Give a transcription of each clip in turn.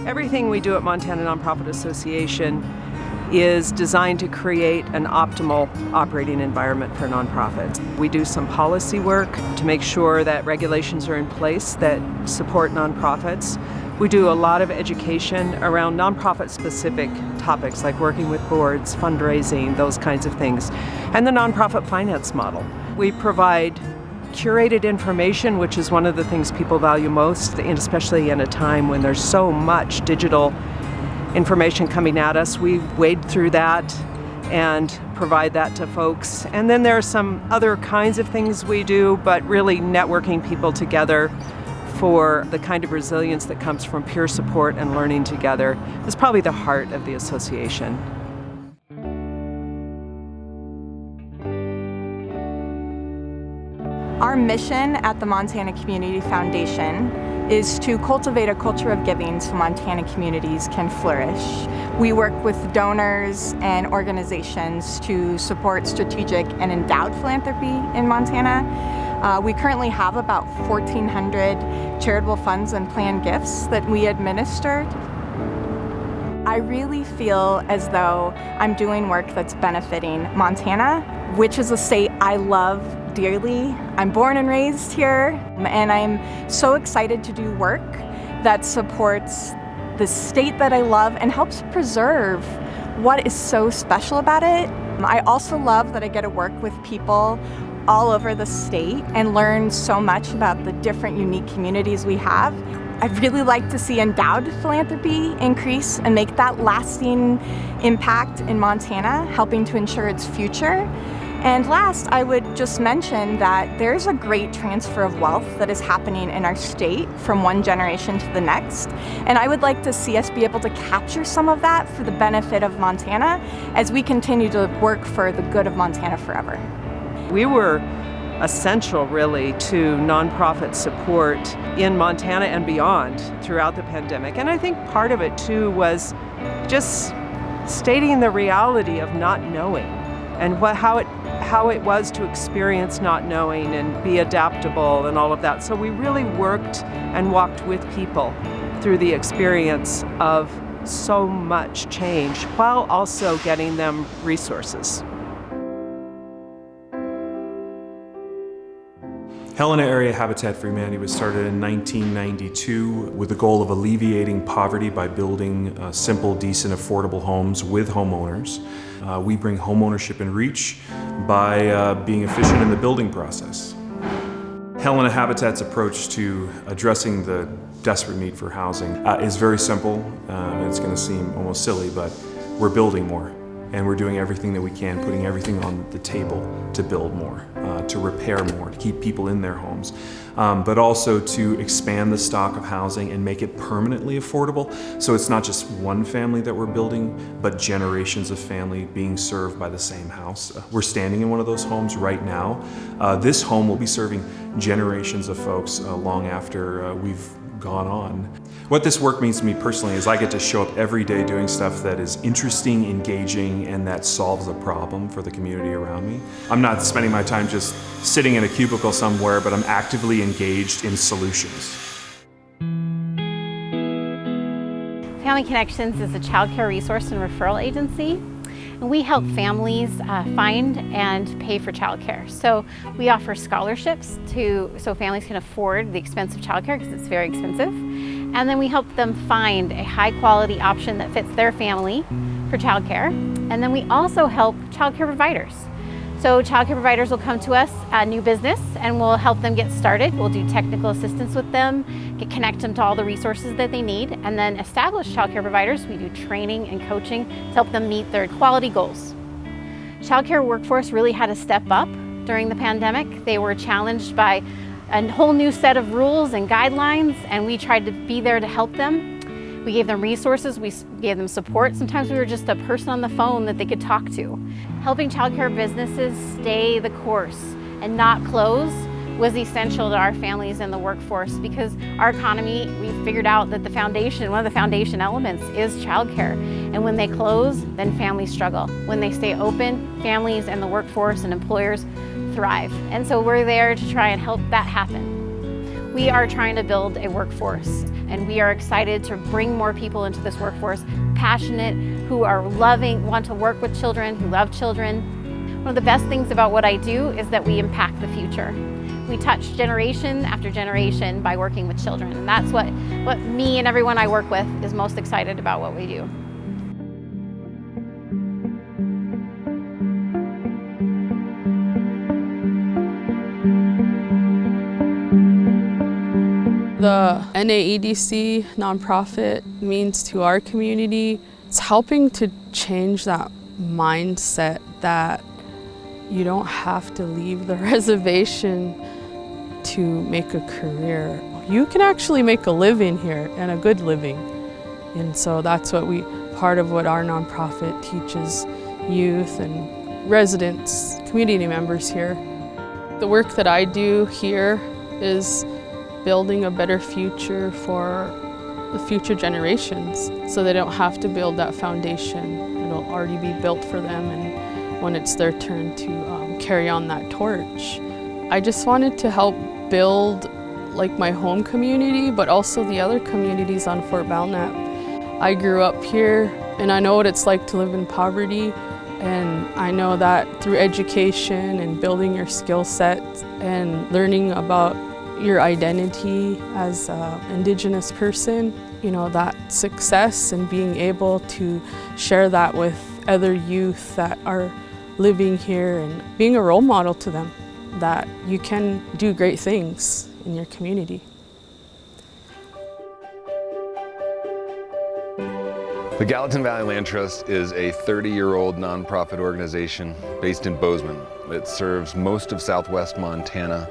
Everything we do at Montana Nonprofit Association is designed to create an optimal operating environment for nonprofits. We do some policy work to make sure that regulations are in place that support nonprofits. We do a lot of education around nonprofit-specific topics like working with boards, fundraising, those kinds of things, and the nonprofit finance model. We provide curated information, which is one of the things people value most, and especially in a time when there's so much digital information coming at us. We wade through that and provide that to folks. And then there are some other kinds of things we do, but really networking people together for the kind of resilience that comes from peer support and learning together is probably the heart of the association. Our mission at the Montana Community Foundation is to cultivate a culture of giving so Montana communities can flourish. We work with donors and organizations to support strategic and endowed philanthropy in Montana. We currently have about 1,400 charitable funds and planned gifts that we administer. I really feel as though I'm doing work that's benefiting Montana, which is a state I love dearly. I'm born and raised here, and I'm so excited to do work that supports the state that I love and helps preserve what is so special about it. I also love that I get to work with people all over the state and learn so much about the different unique communities we have. I'd really like to see endowed philanthropy increase and make that lasting impact in Montana, helping to ensure its future. And last, I would just mention that there's a great transfer of wealth that is happening in our state from one generation to the next. And I would like to see us be able to capture some of that for the benefit of Montana as we continue to work for the good of Montana forever. We were essential, really, to nonprofit support in Montana and beyond throughout the pandemic. And I think part of it, too, was just stating the reality of not knowing and how it was to experience not knowing and be adaptable and all of that. So we really worked and walked with people through the experience of so much change while also getting them resources. Helena Area Habitat for Humanity was started in 1992 with the goal of alleviating poverty by building simple, decent, affordable homes with homeowners. We bring homeownership in reach by being efficient in the building process. Helena Habitat's approach to addressing the desperate need for housing is very simple. It's going to seem almost silly, but we're building more. And we're doing everything that we can, putting everything on the table to build more, to repair more, to keep people in their homes, but also to expand the stock of housing and make it permanently affordable. So it's not just one family that we're building, but generations of family being served by the same house. We're standing in one of those homes right now. This home will be serving generations of folks long after we've gone on. What this work means to me personally is I get to show up every day doing stuff that is interesting, engaging, and that solves a problem for the community around me. I'm not spending my time just sitting in a cubicle somewhere, but I'm actively engaged in solutions. Family Connections is a child care resource and referral agency. And we help families find and pay for childcare. So we offer scholarships so families can afford the expensive childcare because it's very expensive. And then we help them find a high quality option that fits their family for childcare. And then we also help childcare providers. So childcare providers will come to us, a new business, and we'll help them get started. We'll do technical assistance with them, connect them to all the resources that they need, and then established childcare providers, we do training and coaching to help them meet their quality goals. Childcare workforce really had to step up during the pandemic. They were challenged by a whole new set of rules and guidelines, and we tried to be there to help them. We gave them resources, we gave them support. Sometimes we were just a person on the phone that they could talk to. Helping childcare businesses stay the course and not close was essential to our families and the workforce because our economy, we figured out that one of the foundation elements is childcare. And when they close, then families struggle. When they stay open, families and the workforce and employers thrive. And so we're there to try and help that happen. We are trying to build a workforce And we are excited to bring more people into this workforce, passionate, who are loving, want to work with children, who love children. One of the best things about what I do is that we impact the future. We touch generation after generation by working with children. And that's what me and everyone I work with is most excited about what we do. The NAEDC nonprofit means to our community, it's helping to change that mindset that you don't have to leave the reservation to make a career. You can actually make a living here, and a good living. And so that's part of what our nonprofit teaches youth and residents, community members here. The work that I do here is building a better future for the future generations, so they don't have to build that foundation. It'll already be built for them, and when it's their turn to carry on that torch. I just wanted to help build like my home community, but also the other communities on Fort Belknap. I grew up here, and I know what it's like to live in poverty, and I know that through education and building your skill set and learning about your identity as an Indigenous person, you know, that success and being able to share that with other youth that are living here and being a role model to them, that you can do great things in your community. The Gallatin Valley Land Trust is a 30-year-old nonprofit organization based in Bozeman that serves most of southwest Montana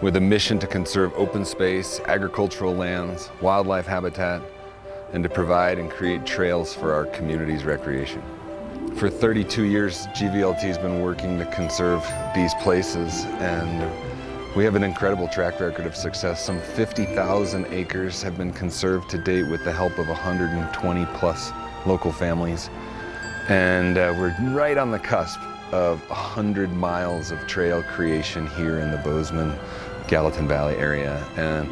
with a mission to conserve open space, agricultural lands, wildlife habitat, and to provide and create trails for our community's recreation. For 32 years, GVLT has been working to conserve these places, and we have an incredible track record of success. Some 50,000 acres have been conserved to date with the help of 120 plus local families. And we're right on the cusp of 100 miles of trail creation here in the Bozeman, Gallatin Valley area. And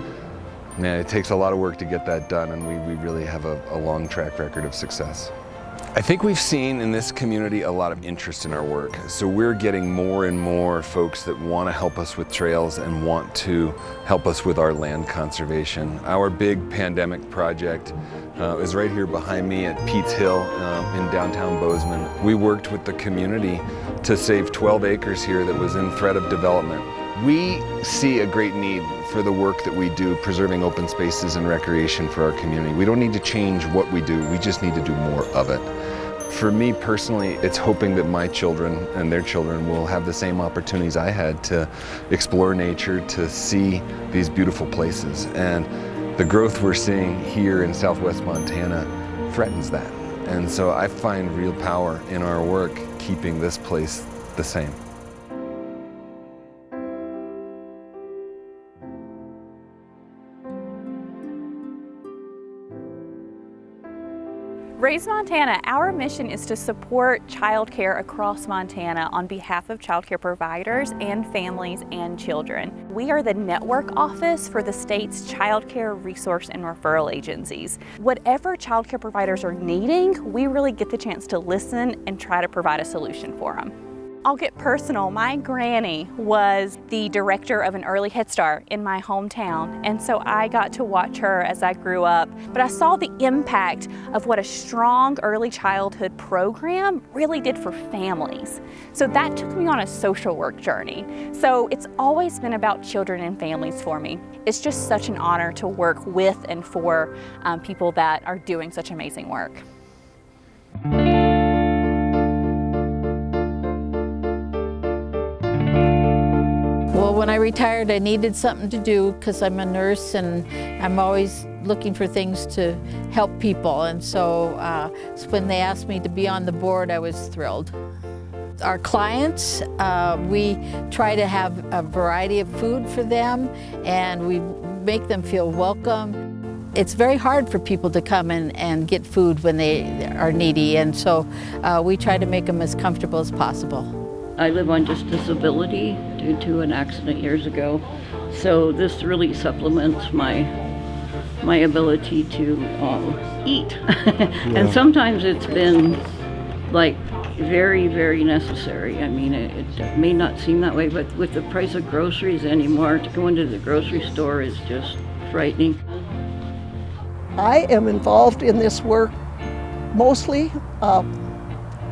man, it takes a lot of work to get that done, and we really have a long track record of success. I think we've seen in this community a lot of interest in our work. So we're getting more and more folks that want to help us with trails and want to help us with our land conservation. Our big pandemic project is right here behind me at Pete's Hill in downtown Bozeman. We worked with the community to save 12 acres here that was in threat of development. We see a great need for the work that we do, preserving open spaces and recreation for our community. We don't need to change what we do, we just need to do more of it. For me personally, it's hoping that my children and their children will have the same opportunities I had to explore nature, to see these beautiful places. And the growth we're seeing here in southwest Montana threatens that. And so I find real power in our work keeping this place the same. Raise Montana, our mission is to support childcare across Montana on behalf of childcare providers and families and children. We are the network office for the state's childcare resource and referral agencies. Whatever childcare providers are needing, we really get the chance to listen and try to provide a solution for them. I'll get personal. My granny was the director of an early Head Start in my hometown, and so I got to watch her as I grew up. But I saw the impact of what a strong early childhood program really did for families. So that took me on a social work journey. So it's always been about children and families for me. It's just such an honor to work with and for people that are doing such amazing work. Well, when I retired, I needed something to do because I'm a nurse and I'm always looking for things to help people. And so when they asked me to be on the board, I was thrilled. Our clients, we try to have a variety of food for them, and we make them feel welcome. It's very hard for people to come and get food when they are needy, and so we try to make them as comfortable as possible. I live on just disability due to an accident years ago, so this really supplements my my ability to eat. And sometimes it's been like very, very necessary. I mean, it may not seem that way, but with the price of groceries anymore, to go into the grocery store is just frightening. I am involved in this work mostly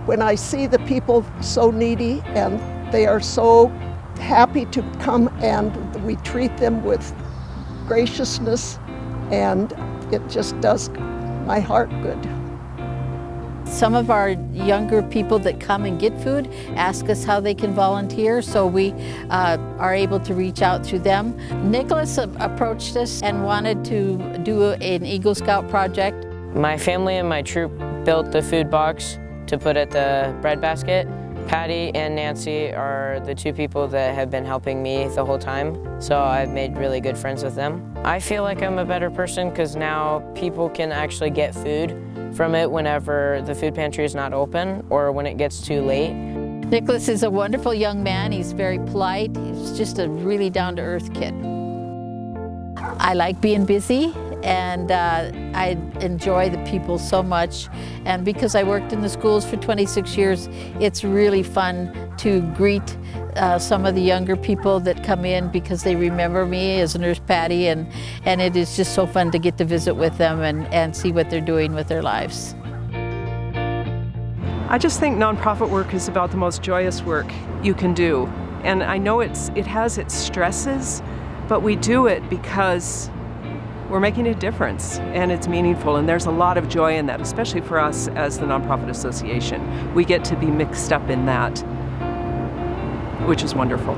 when I see the people so needy and they are so happy to come, and we treat them with graciousness, and it just does my heart good. Some of our younger people that come and get food ask us how they can volunteer, so we are able to reach out through them. Nicholas approached us and wanted to do an Eagle Scout project. My family and my troop built the food box to put at the bread basket. Patty and Nancy are the two people that have been helping me the whole time, so I've made really good friends with them. I feel like I'm a better person because now people can actually get food from it whenever the food pantry is not open or when it gets too late. Nicholas is a wonderful young man. He's very polite. He's just a really down-to-earth kid. I like being busy, and I enjoy the people so much. And because I worked in the schools for 26 years, it's really fun to greet some of the younger people that come in because they remember me as Nurse Patty, and it is just so fun to get to visit with them and see what they're doing with their lives. I just think nonprofit work is about the most joyous work you can do. And I know it has its stresses, but we do it because we're making a difference and it's meaningful, and there's a lot of joy in that, especially for us as the Nonprofit Association. We get to be mixed up in that, which is wonderful.